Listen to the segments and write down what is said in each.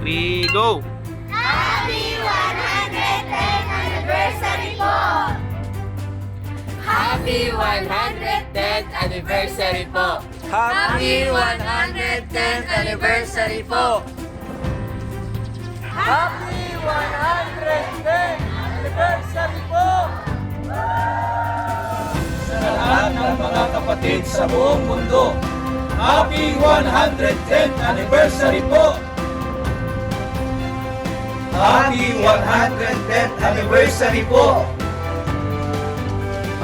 3, go! Happy 110th anniversary po! Happy 110th anniversary po! Happy 110th anniversary po! Happy 110th anniversary po! Sa lahat ng mga kapatid sa buong mundo, Happy 110th anniversary po! Happy 110th anniversary po!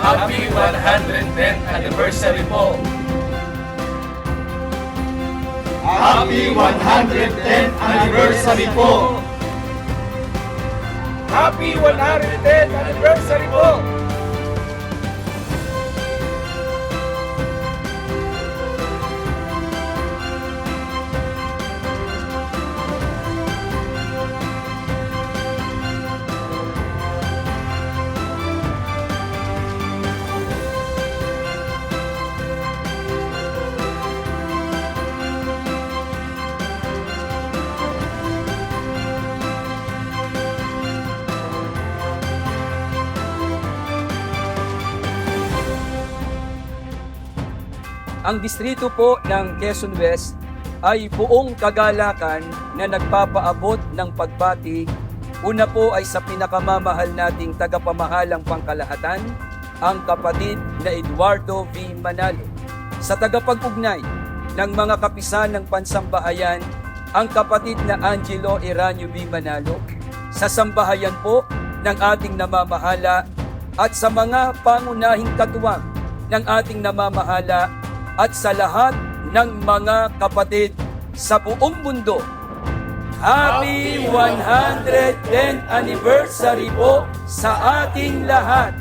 Happy 110th anniversary po! Happy 110th anniversary po! Happy 110th anniversary po! Ang distrito po ng Quezon West ay buong kagalakan na nagpapaabot ng pagbati. Una po ay sa pinakamamahal nating tagapamahalang pangkalahatan, ang kapatid na Eduardo V. Manalo. Sa tagapag-ugnay ng mga kapisan ng pansambahayan, ang kapatid na Angelo Eranio V. Manalo. Sa sambahayan po ng ating namamahala at sa mga pangunahing katuwang ng ating namamahala at sa lahat ng mga kapatid sa buong mundo. Happy 110th anniversary po sa ating lahat!